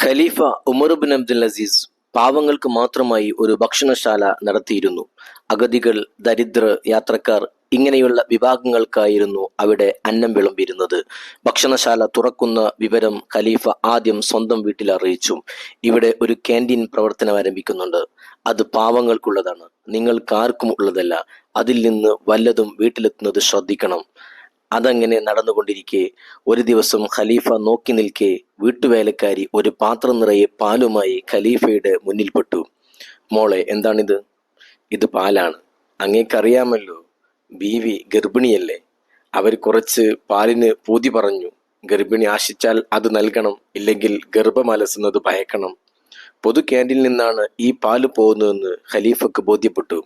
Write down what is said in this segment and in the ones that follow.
ഖലീഫ ഉമർ ബിൻ അബ്ദുൽ അസീസ് പാവങ്ങൾക്ക് മാത്രമായി ഒരു ഭക്ഷണശാല നടത്തിയിരുന്നു. അഗതികൾ, ദരിദ്രർ, യാത്രക്കാർ ഇങ്ങനെയുള്ള വിഭാഗങ്ങൾക്കായിരുന്നു അവിടെ അന്നം വിളമ്പിയിരുന്നത്. ഭക്ഷണശാല തുറക്കുന്ന വിവരം ഖലീഫ ആദ്യം സ്വന്തം വീട്ടിൽ അറിയിച്ചു. ഇവിടെ ഒരു ക്യാൻറ്റീൻ പ്രവർത്തനം ആരംഭിക്കുന്നുണ്ട്. അത് പാവങ്ങൾക്കുള്ളതാണ്, നിങ്ങൾക്കാർക്കും ഉള്ളതല്ല. അതിൽ നിന്ന് വല്ലതും വീട്ടിലെത്തുന്നത് ശ്രദ്ധിക്കണം. അതങ്ങനെ നടന്നുകൊണ്ടിരിക്കെ ഒരു ദിവസം ഖലീഫ നോക്കി നിൽക്കെ വീട്ടുവേലക്കാരി ഒരു പാത്രം നിറയെ പാലുമായി ഖലീഫയുടെ മുന്നിൽപ്പെട്ടു. മോളെ, എന്താണിത്? ഇത് പാലാണ്. അങ്ങേക്കറിയാമല്ലോ, ബീവി ഗർഭിണിയല്ലേ. അവർ കുറച്ച് പാലിന് പൂതി പറഞ്ഞു. ഗർഭിണി ആശിച്ചാൽ അത് നൽകണം, ഇല്ലെങ്കിൽ ഗർഭം അലസുന്നത് ഭയക്കണം. പൊതു ക്യാൻറ്റീനിൽ നിന്നാണ് ഈ പാല് പോകുന്നതെന്ന് ഖലീഫക്ക് ബോധ്യപ്പെട്ടു.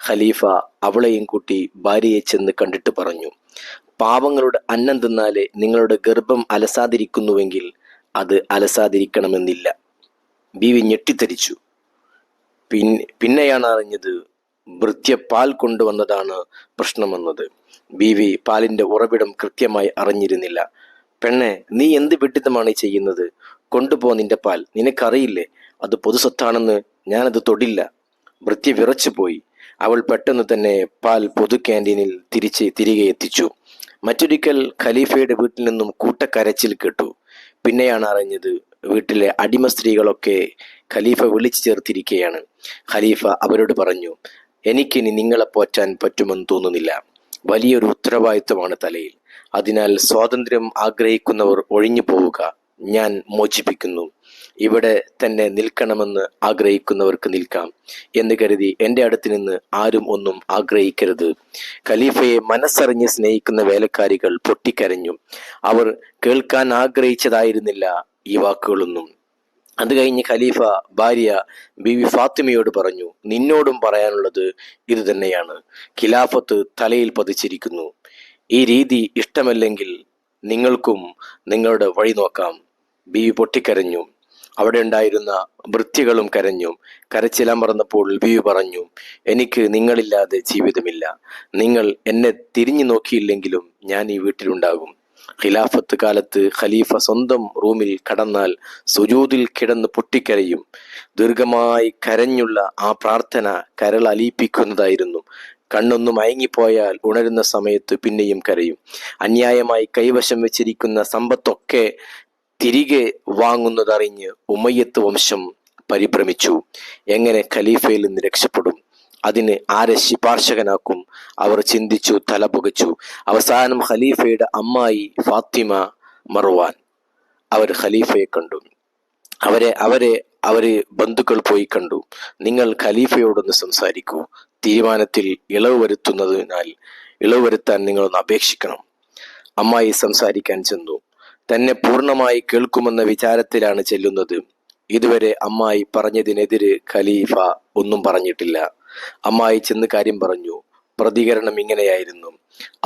ഖലീഫ അവളെയും കൂട്ടി ഭാര്യയെ ചെന്ന് കണ്ടിട്ട് പറഞ്ഞു, പാവങ്ങളുടെ അന്നം തിന്നാലേ നിങ്ങളുടെ ഗർഭം അലസാതിരിക്കുന്നുവെങ്കിൽ അത് അലസാതിരിക്കണമെന്നില്ല. ബീവി ഞെട്ടിത്തരിച്ചു. പിന്നെയാണ് അറിഞ്ഞത് ഭൃത്യ പാൽ കൊണ്ടുവന്നതാണ് പ്രശ്നമെന്നത്. ബീവി പാലിന്റെ ഉറവിടം കൃത്യമായി അറിഞ്ഞിരുന്നില്ല. പെണ്ണെ, നീ എന്ത് വിഡിത്തമാണ് ചെയ്യുന്നത്? കൊണ്ടുപോ നിന്റെ പാൽ. നിനക്കറിയില്ലേ അത് പൊതുസ്വത്താണെന്ന്? ഞാനത് തൊടില്ല. ഭൃത്യ വിറച്ചുപോയി. അവൾ പെട്ടെന്ന് തന്നെ പാൽ പൊതു ക്യാൻറ്റീനിൽ തിരികെ എത്തിച്ചു. മറ്റൊരിക്കൽ ഖലീഫയുടെ വീട്ടിൽ നിന്നും കൂട്ടക്കരച്ചിൽ കേട്ടു. പിന്നെയാണ് അറിഞ്ഞത് വീട്ടിലെ അടിമ സ്ത്രീകളൊക്കെ ഖലീഫ വിളിച്ചു ചേർത്തിരിക്കുകയാണ്. ഖലീഫ അവരോട് പറഞ്ഞു, എനിക്കിനി നിങ്ങളെ പോറ്റാൻ പറ്റുമെന്ന് തോന്നുന്നില്ല. വലിയൊരു ഉത്തരവാദിത്വമാണ് തലയിൽ. അതിനാൽ സ്വാതന്ത്ര്യം ആഗ്രഹിക്കുന്നവർ ഒഴിഞ്ഞു പോവുക. ഞാൻ മോചിപ്പിക്കുന്നു. ഇവിടെ തന്നെ നിൽക്കണമെന്ന് ആഗ്രഹിക്കുന്നവർക്ക് നിൽക്കാം എന്ന് കരുതി എൻ്റെ അടുത്ത് നിന്ന് ആരും ഒന്നും ആഗ്രഹിക്കരുത്. ഖലീഫയെ മനസ്സറിഞ്ഞ് സ്നേഹിക്കുന്ന വേലക്കാരികൾ പൊട്ടിക്കരഞ്ഞു. അവർ കേൾക്കാൻ ആഗ്രഹിച്ചതായിരുന്നില്ല ഈ വാക്കുകളൊന്നും. അത് കഴിഞ്ഞ് ഖലീഫ ഭാര്യ ബീവി ഫാത്തിമയോട് പറഞ്ഞു, നിന്നോടും പറയാനുള്ളത് ഇത് തന്നെയാണ്. ഖിലാഫത്ത് തലയിൽ പതിച്ചിരിക്കുന്നു. ഈ രീതി ഇഷ്ടമല്ലെങ്കിൽ നിങ്ങൾക്കും നിങ്ങളുടെ വഴി നോക്കാം. ബീവി പൊട്ടിക്കരഞ്ഞു. അവിടെ ഉണ്ടായിരുന്ന ഭൃത്യകളും കരഞ്ഞു. കരച്ചിലമർന്നപ്പോൾ ബീവി പറഞ്ഞു, എനിക്ക് നിങ്ങളില്ലാതെ ജീവിതമില്ല. നിങ്ങൾ എന്നെ തിരിഞ്ഞു നോക്കിയില്ലെങ്കിലും ഞാൻ ഈ വീട്ടിലുണ്ടാകും. ഖിലാഫത്ത് കാലത്ത് ഖലീഫ സ്വന്തം റൂമിൽ കടന്നാൽ സുജൂദിൽ കിടന്ന് പൊട്ടിക്കരയും. ദീർഘമായി കരഞ്ഞുള്ള ആ പ്രാർത്ഥന കരൾ അലിയിപ്പിക്കുന്നതായിരുന്നു. കണ്ണൊന്നു മയങ്ങിപ്പോയാൽ ഉണരുന്ന സമയത്ത് പിന്നെയും കരയും. അന്യായമായി കൈവശം വെച്ചിരിക്കുന്ന സമ്പത്തൊക്കെ തിരികെ വാങ്ങുന്നതറിഞ്ഞ് ഉമയ്യത്ത് വംശം പരിഭ്രമിച്ചു. എങ്ങനെ ഖലീഫയിൽ നിന്ന് രക്ഷപ്പെടും? അതിന് ആരെ ശിപാർശകനാക്കും? അവർ ചിന്തിച്ചു, തലപുകച്ചു. അവസാനം ഖലീഫയുടെ അമ്മായി ഫാത്തിമ മർവാൻ അവർ ഖലീഫയെ കണ്ടു. അവരെ ബന്ധുക്കൾ പോയി കണ്ടു. നിങ്ങൾ ഖലീഫയോടൊന്ന് സംസാരിക്കൂ. തീരുമാനത്തിൽ ഇളവ് വരുത്താൻ നിങ്ങളൊന്ന് അപേക്ഷിക്കണം. അമ്മായി സംസാരിക്കാൻ ചെന്നു. തന്നെ പൂർണ്ണമായി കേൾക്കുമെന്ന വിചാരത്തിലാണ് ചെല്ലുന്നത്. ഇതുവരെ അമ്മായി പറഞ്ഞതിനെതിരെ ഖലീഫ ഒന്നും പറഞ്ഞിട്ടില്ല. അമ്മായി ചെന്ന് കാര്യം പറഞ്ഞു. പ്രതികരണം ഇങ്ങനെയായിരുന്നു,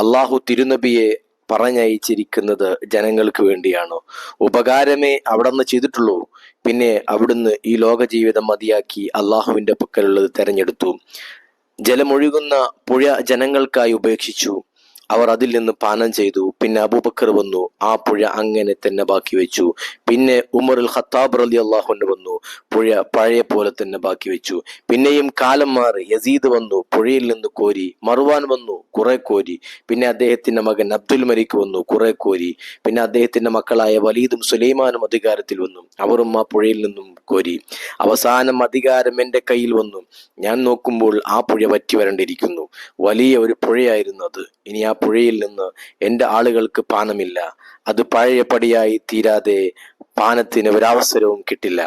അള്ളാഹു തിരുനബിയെ പറഞ്ഞയച്ചിരിക്കുന്നത് ജനങ്ങൾക്ക് വേണ്ടിയാണോ? ഉപകാരമേ അവിടുന്ന് ചെയ്തിട്ടുള്ളൂ. പിന്നെ അവിടുന്ന് ഈ ലോക ജീവിതം മതിയാക്കി അള്ളാഹുവിന്റെ പക്കലുള്ളത് തെരഞ്ഞെടുത്തു. ജലമൊഴുകുന്ന പുഴ ജനങ്ങൾക്കായി ഉപേക്ഷിച്ചു. അവർ അതിൽ നിന്ന് പാനം ചെയ്തു. പിന്നെ അബൂബക്കർ വന്നു, ആ പുഴ അങ്ങനെ തന്നെ ബാക്കി വെച്ചു. പിന്നെ ഉമറുൽ ഖത്താബ് റളിയല്ലാഹു അൻഹു വന്നു, പുഴ പഴയ പോലെ തന്നെ ബാക്കി വെച്ചു. പിന്നെയും കാലം മാറി യസീദ് വന്നു, പുഴയിൽ നിന്ന് കോരി. മർവാൻ വന്നു, കുറെ കോരി. പിന്നെ അദ്ദേഹത്തിന്റെ മകൻ അബ്ദുൽ മലിക് വന്നു, കുറെ കോരി. പിന്നെ അദ്ദേഹത്തിന്റെ മക്കളായ വലീദും സുലൈമാനും അധികാരത്തിൽ വന്നു, അവരും ആ പുഴയിൽ നിന്നും കോരി. അവസാനം അധികാരം എൻ്റെ കയ്യിൽ വന്നു. ഞാൻ നോക്കുമ്പോൾ ആ പുഴ വറ്റി വരണ്ടിരിക്കുന്നു. വലിയ ഒരു പുഴയായിരുന്നു അത്. ഇനി ആ പുഴയിൽ നിന്ന് എൻ്റെ ആളുകൾക്ക് പാനമില്ല. അത് പഴയ പടിയായി തീരാതെ പാനത്തിന് ഒരവസരവും കിട്ടില്ല.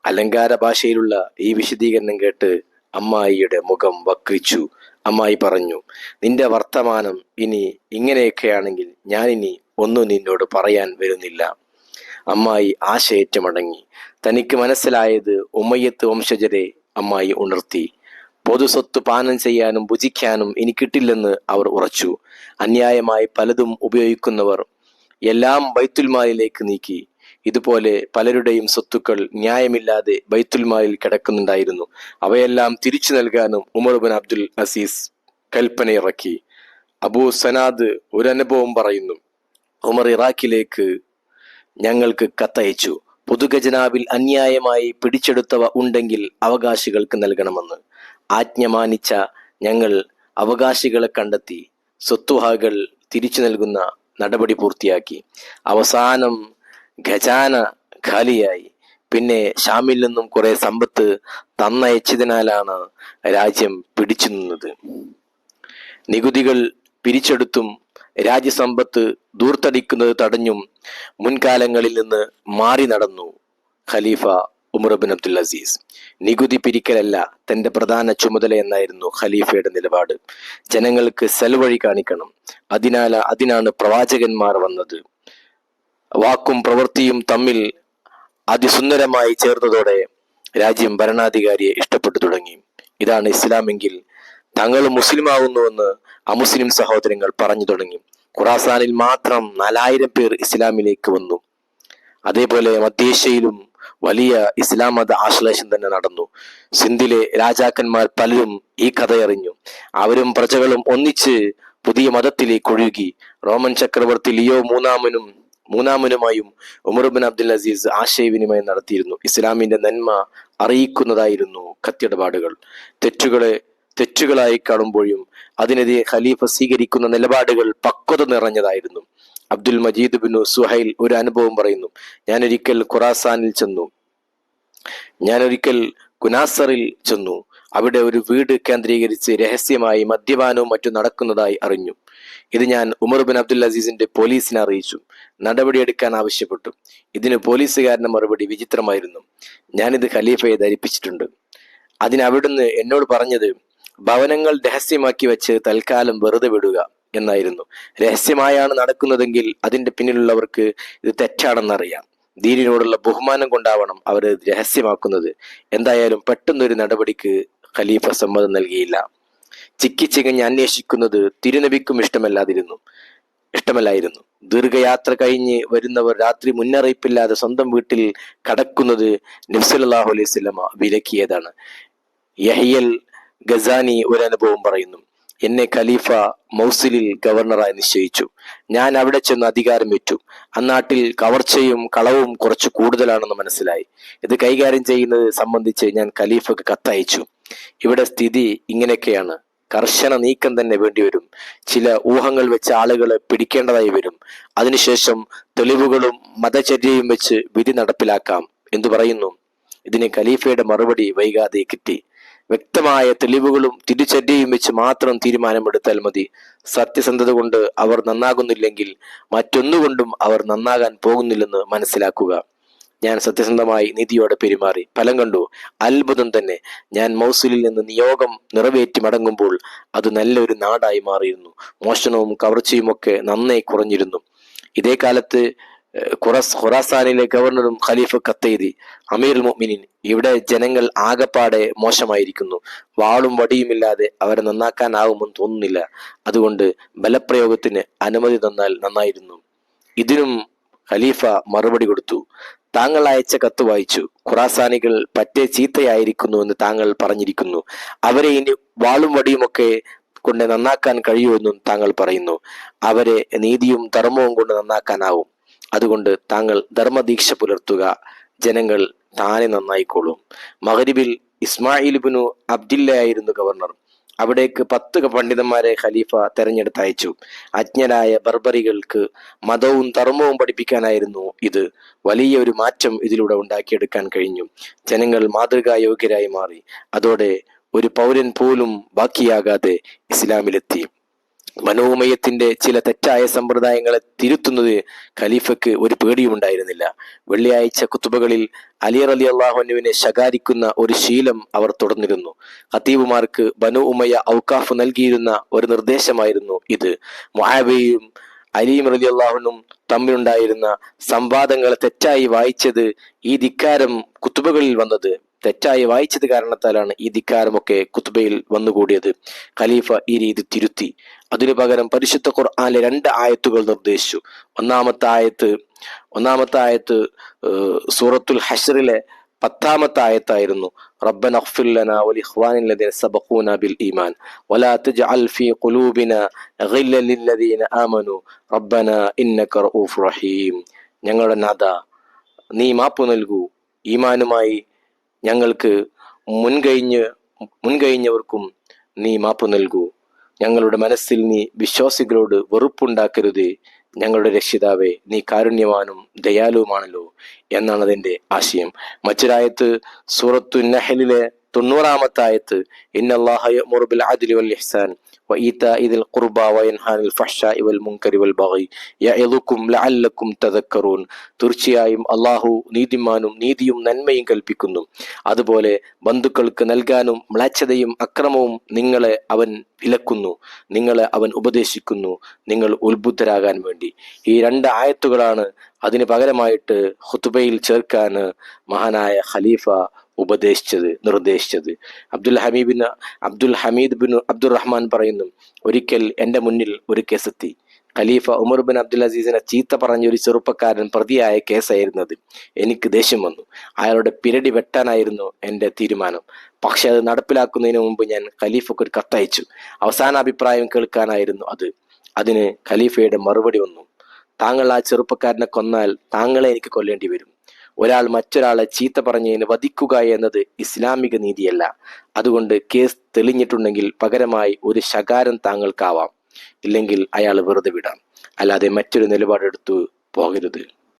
അലങ്കാര ഭാഷയിലുള്ള ഈ വിശദീകരണം കേട്ട് അമ്മായിയുടെ മുഖം വക്രിച്ചു. അമ്മായി പറഞ്ഞു, നിന്റെ വർത്തമാനം ഇനി ഇങ്ങനെയൊക്കെയാണെങ്കിൽ ഞാനിനി ഒന്നും നിന്നോട് പറയാൻ വരുന്നില്ല. അമ്മായി ആശയേറ്റമടങ്ങി. തനിക്ക് മനസ്സിലായത് ഉമയ്യത്ത് വംശജരെ അമ്മായി ഉണർത്തി. പൊതുസ്വത്ത് പാനം ചെയ്യാനും ഭുജിക്കാനും ഇനി കിട്ടില്ലെന്ന് അവർ ഉറച്ചു. അന്യായമായി പലതും ഉപയോഗിക്കുന്നവർ എല്ലാം ബൈത്തുൽമാലിലേക്ക് നീക്കി. ഇതുപോലെ പലരുടെയും സ്വത്തുക്കൾ ന്യായമില്ലാതെ ബൈത്തുൽമാലിൽ കിടക്കുന്നുണ്ടായിരുന്നു. അവയെല്ലാം തിരിച്ചു നൽകാനും ഉമർ ബിൻ അബ്ദുൽ അസീസ് കൽപ്പനയിറക്കി. അബൂ സനാദ് ഒരു അനുഭവം പറയുന്നു. ഉമർ ഇറാഖിലേക്ക് ഞങ്ങൾക്ക് കത്തയച്ചു. പൊതുഖജനാവിൽ അന്യായമായി പിടിച്ചെടുത്തവ ഉണ്ടെങ്കിൽ അവകാശികൾക്ക് നൽകണമെന്ന് ആജ്ഞ മാനിച്ച ഞങ്ങൾ അവകാശികളെ കണ്ടെത്തി സ്വത്തുവകകൾ തിരിച്ചു നൽകുന്ന നടപടി പൂർത്തിയാക്കി. അവസാനം ഖജാന ഖാലിയായി. പിന്നെ ഷാമിൽ നിന്നും കുറെ സമ്പത്ത് തന്നയച്ചതിനാലാണ് രാജ്യം പിടിച്ചു നിന്നത്. നികുതികൾ പിരിച്ചെടുത്തും രാജ്യസമ്പത്ത് ദൂർത്തടിക്കുന്നത് തടഞ്ഞും മുൻകാലങ്ങളിൽ നിന്ന് മാറി നടന്നു ഖലീഫ ഉമർ ബിൻ അബ്ദുൽ അസീസ്. നികുതി പിരിക്കലല്ല തന്റെ പ്രധാന ചുമതല എന്നായിരുന്നു ഖലീഫയുടെ നിലപാട്. ജനങ്ങൾക്ക് സൽവഴി കാണിക്കണം. അതിനാണ് പ്രവാചകന്മാർ വന്നത്. വാക്കും പ്രവൃത്തിയും തമ്മിൽ അതിസുന്ദരമായി ചേർന്നതോടെ രാജ്യം ഭരണാധികാരിയെ ഇഷ്ടപ്പെട്ടു തുടങ്ങി. ഇതാണ് ഇസ്ലാമെങ്കിൽ തങ്ങൾ മുസ്ലിമാവുന്നുവെന്ന് അമുസ്ലിം സഹോദരങ്ങൾ പറഞ്ഞു തുടങ്ങി. ഖുറാസാനിൽ മാത്രം 4000 പേർ ഇസ്ലാമിലേക്ക് വന്നു. അതേപോലെ മധ്യേഷ്യയിലും വലിയ ഇസ്ലാം മത ആശ്ലേഷം തന്നെ നടന്നു. സിന്ധിലെ രാജാക്കന്മാർ പലരും ഈ കഥയറിഞ്ഞു. അവരും പ്രജകളും ഒന്നിച്ച് പുതിയ മതത്തിലേക്ക് ഒഴുകി. റോമൻ ചക്രവർത്തി ലിയോ മൂന്നാമനുമായും ഉമർ ബിൻ അബ്ദുൽ അസീസ് ആശയവിനിമയം നടത്തിയിരുന്നു. ഇസ്ലാമിന്റെ നന്മ അറിയിക്കുന്നതായിരുന്നു കത്തിടപാടുകൾ. തെറ്റുകളായി കാണുമ്പോഴും അതിനെതിരെ ഖലീഫ സ്വീകരിക്കുന്ന നിലപാടുകൾ പക്വത നിറഞ്ഞതായിരുന്നു. അബ്ദുൽ മജീദ് ബിൻ സുഹൈൽ ഒരു അനുഭവം പറയുന്നു. ഞാനൊരിക്കൽ കുനാസറിൽ ചെന്നു. അവിടെ ഒരു വീട് കേന്ദ്രീകരിച്ച് രഹസ്യമായി മദ്യപാനവും മറ്റും നടക്കുന്നതായി അറിഞ്ഞു. ഇത് ഞാൻ ഉമർ ബിൻ അബ്ദുൽ അസീസിന്റെ പോലീസിനെ അറിയിച്ചു. നടപടിയെടുക്കാൻ ആവശ്യപ്പെട്ടു. ഇതിന് പോലീസുകാരന്റെ മറുപടി വിചിത്രമായിരുന്നു. ഞാനിത് ഖലീഫയെ ധരിപ്പിച്ചിട്ടുണ്ട്. അവിടുന്ന് എന്നോട് പറഞ്ഞത് ഭവനങ്ങൾ രഹസ്യമാക്കി വെച്ച് തൽക്കാലം വെറുതെ വിടുക എന്നായിരുന്നു. രഹസ്യമായാണ് നടക്കുന്നതെങ്കിൽ അതിന്റെ പിന്നിലുള്ളവർക്ക് ഇത് തെറ്റാണെന്നറിയാം. ദീനിനോടുള്ള ബഹുമാനം കൊണ്ടാവണം അവർ രഹസ്യമാക്കുന്നത്. എന്തായാലും പെട്ടെന്നൊരു നടപടിക്ക് ഖലീഫ സമ്മതം നൽകിയില്ല. ചിക്കിച്ചികഞ്ഞ് അന്വേഷിക്കുന്നത് തിരുനബിക്കും ഇഷ്ടമല്ലായിരുന്നു. ദീർഘയാത്ര കഴിഞ്ഞ് വരുന്നവർ രാത്രി മുന്നറിയിപ്പില്ലാതെ സ്വന്തം വീട്ടിൽ കടക്കുന്നത് നബി സല്ലല്ലാഹു അലൈഹി വസല്ലമ വിലക്കിയതാണ്. യഹ്യൽ ഗസാനി ഒരു അനുഭവം പറയുന്നു. എന്നെ ഖലീഫ മൗസിലിൽ ഗവർണറായി നിശ്ചയിച്ചു. ഞാൻ അവിടെ ചെന്ന് അധികാരം ഏറ്റു. അന്നാട്ടിൽ കവർച്ചയും കളവും കുറച്ച് കൂടുതലാണെന്ന് മനസ്സിലായി. ഇത് കൈകാര്യം ചെയ്യുന്നത് സംബന്ധിച്ച് ഞാൻ ഖലീഫക്ക് കത്തയച്ചു. ഇവിടെ സ്ഥിതി ഇങ്ങനെയൊക്കെയാണ്. കർശന നീക്കം തന്നെ വേണ്ടിവരും. ചില ഊഹങ്ങൾ വെച്ച് ആളുകളെ പിടിക്കേണ്ടതായി വരും. അതിനുശേഷം തെളിവുകളും മതചര്യയും വെച്ച് വിധി നടപ്പിലാക്കാം എന്ന് പറയുന്നു. ഇതിന് ഖലീഫയുടെ മറുപടി വൈകാതെ കിട്ടി. വ്യക്തമായ തെളിവുകളും തിരിച്ചര്യയും വെച്ച് മാത്രം തീരുമാനമെടുത്താൽ മതി. സത്യസന്ധത കൊണ്ട് അവർ നന്നാകുന്നില്ലെങ്കിൽ മറ്റൊന്നുകൊണ്ടും അവർ നന്നാകാൻ പോകുന്നില്ലെന്ന് മനസ്സിലാക്കുക. ഞാൻ സത്യസന്ധമായി നീതിയോടെ പെരുമാറി. ഫലം കണ്ടു. അത്ഭുതം തന്നെ. ഞാൻ മൗസുലിൽ നിന്ന് നിയോഗം നിറവേറ്റി മടങ്ങുമ്പോൾ അത് നല്ലൊരു നാടായി മാറിയിരുന്നു. മോഷണവും കവർച്ചയും ഒക്കെ നന്നായി കുറഞ്ഞിരുന്നു. ഇതേ കാലത്ത് ഖുറാസാനിലെ ഗവർണറും ഖലീഫ കത്തെഴുതി. അമീറുൽ മുഅ്മിനീൻ, ഇവിടെ ജനങ്ങൾ ആകപ്പാടെ മോശമായിരിക്കുന്നു. വാളും വടിയുമില്ലാതെ അവരെ നന്നാക്കാനാവുമെന്ന് തോന്നുന്നില്ല. അതുകൊണ്ട് ബലപ്രയോഗത്തിന് അനുമതി തന്നാൽ നന്നായിരുന്നു. ഇതിനും ഖലീഫ മറുപടി കൊടുത്തു. താങ്കൾ അയച്ച കത്ത് വായിച്ചു. ഖുറാസാനികൾ പറ്റേ ചീത്തയായിരിക്കുന്നു എന്ന് താങ്കൾ പറഞ്ഞിരിക്കുന്നു. അവരെ ഇനി വാളും വടിയുമൊക്കെ കൊണ്ട് നന്നാക്കാൻ കഴിയുമെന്നും താങ്കൾ പറയുന്നു. അവരെ നീതിയും ധർമ്മവും കൊണ്ട് നന്നാക്കാനാവും. അതുകൊണ്ട് താങ്കൾ ധർമ്മദീക്ഷ പുലർത്തുക. ജനങ്ങൾ താനെ നന്നായിക്കോളും. മഗ്രിബിൽ ഇസ്മായിൽ ഇബ്നു അബ്ദില്ലയായിരുന്നു ഗവർണർ. അവിടേക്ക് 10 പണ്ഡിതന്മാരെ ഖലീഫ തെരഞ്ഞെടുത്തയച്ചു. അജ്ഞരായ ബർബറികൾക്ക് മതവും ധർമ്മവും പഠിപ്പിക്കാനായിരുന്നു ഇത്. വലിയ ഒരു മാറ്റം ഇതിലൂടെ ഉണ്ടാക്കിയെടുക്കാൻ കഴിഞ്ഞു. ജനങ്ങൾ മാതൃകായോഗ്യരായി മാറി. അതോടെ ഒരു പൗരൻ പോലും ബാക്കിയാകാതെ ഇസ്ലാമിലെത്തി. മനോമയത്തിന്റെ ചില തെറ്റായ സമ്പ്രദായങ്ങളെ തിരുത്തുന്നത് ഖലീഫയ്ക്ക് ഒരു പേടിയും ഉണ്ടായിരുന്നില്ല. വെള്ളിയാഴ്ച കുത്തുബകളിൽ അലി റളിയല്ലാഹു അൻഹുവിനെ ശകാരിക്കുന്ന ഒരു ശീലം അവർ തുടർന്നിരുന്നു. ഖതീബുമാർക്ക് ബനു ഉമയ്യ ഔക്കാഫ് നൽകിയിരുന്ന ഒരു നിർദ്ദേശമായിരുന്നു ഇത്. മുആവിയയും അലിയും റളിയല്ലാഹു അൻഹും തമ്മിലുണ്ടായിരുന്ന സംവാദങ്ങളെ തെറ്റായി വായിച്ചത് ഈ ധിക്കാരം കുത്തുബകളിൽ വന്നത്. തെറ്റായി വായിച്ചത് കാരണത്താലാണ് ഈ ധിക്കാരമൊക്കെ കുത്തുബയിൽ വന്നുകൂടിയത്. ഖലീഫ ഈ രീതി തിരുത്തി. അതിനു പകരം പരിശുദ്ധ ഖുർആനിലെ 2 ആയത്തുകൾ നിർദ്ദേശിച്ചു. ഒന്നാമത്തെ ആയത്ത് സൂറത്തുൽ ഹശ്റിലെ 10ാമത്തെ ആയത്തായിരുന്നു. റബ്ബന ഗ്ഫിർ ലനാ വലിഖ്വാനിൽ ലദീന സബഖൂനാ ബിൽ ഈമാൻ വലാ തജ്അൽ ഫീ ഖുലൂബിനാ ഗില്ലൻ ലില്ലദീന ആമനു റബ്ബന ഇന്നക റഊഫുർ റഹീം. ഞങ്ങളുടെ നാഥ, നീ മാപ്പ് നൽകൂ. ഈമാനുമായി ഞങ്ങൾക്ക് മുൻകഴിഞ്ഞവർക്കും നീ മാപ്പ് നൽകൂ. ഞങ്ങളുടെ മനസ്സിൽ നീ വിശ്വാസികളോട് വെറുപ്പുണ്ടാക്കരുതേ. ഞങ്ങളുടെ രക്ഷിതാവേ, നീ കാരുണ്യവാനും ദയാലുവുമാണല്ലോ എന്നാണ് അതിന്റെ ആശയം. മറ്റൊരായത്ത് സൂറത്തു നഹലിലെ 90-ാമത്തെ ആയത്ത്, ഇന്നല്ലാഹ യഅ്മുറു ബിൽ അദ്ലി വൽ ഇഹ്സാൻ വഇതാഇ ദിൽ ഖുർബാ വയൻഹാ അനിൽ ഫഹ്ശാഇ വൽ മുൻകരി വൽ ബഗി യഇദുകും ലഅല്ലകും തദക്കറൂൻ. തീർച്ചയായും അള്ളാഹു നീതിമാനും നീതിയും നന്മയും കൽപ്പിക്കുന്നു. അതുപോലെ ബന്ധുക്കൾക്ക് നൽകാനും മ്ലേച്ഛതയും അക്രമവും നിങ്ങളെ അവൻ വിലക്കുന്നു, നിങ്ങളെ അവൻ ഉപദേശിക്കുന്നു, നിങ്ങൾ ഉത്ബുദ്ധരാകാൻ വേണ്ടി. ഈ 2 ആയത്തുകളാണ് അതിന് പകരമായിട്ട് ഖുതുബയിൽ ചേർക്കാൻ മഹാനായ ഖലീഫ നിർദ്ദേശിച്ചത്. അബ്ദുൽ ഹമീദ് ബിൻ അബ്ദുറഹ്മാൻ പറയുന്നു, ഒരിക്കൽ എൻ്റെ മുന്നിൽ ഒരു കേസെത്തി. ഖലീഫ ഉമർ ബിൻ അബ്ദുൽ അസീസിനെ ചീത്ത പറഞ്ഞ ഒരു ചെറുപ്പക്കാരൻ പ്രതിയായ കേസായിരുന്നത്. എനിക്ക് ദേഷ്യം വന്നു. അയാളുടെ പിരടി വെട്ടാനായിരുന്നു എൻ്റെ തീരുമാനം. പക്ഷെ അത് നടപ്പിലാക്കുന്നതിന് മുമ്പ് ഞാൻ ഖലീഫക്ക് ഒരു കത്തയച്ചു. അവസാന അഭിപ്രായം കേൾക്കാനായിരുന്നു അത്. അതിന് ഖലീഫയുടെ മറുപടി വന്നു, താങ്കൾ ആ ചെറുപ്പക്കാരനെ കൊന്നാൽ താങ്കളെ എനിക്ക് കൊല്ലേണ്ടി വരും. ഒരാൾ മറ്റൊരാളെ ചീത്ത പറഞ്ഞതിന് വധിക്കുക എന്നത് ഇസ്ലാമിക നീതിയല്ല. അതുകൊണ്ട് കേസ് തെളിഞ്ഞിട്ടുണ്ടെങ്കിൽ പകരമായി ഒരു ശകാരം താങ്കൾക്കാവാം, ഇല്ലെങ്കിൽ അയാൾ വെറുതെ വിടാം, അല്ലാതെ മറ്റൊരു നിലപാടെടുത്തു പോകരുത്.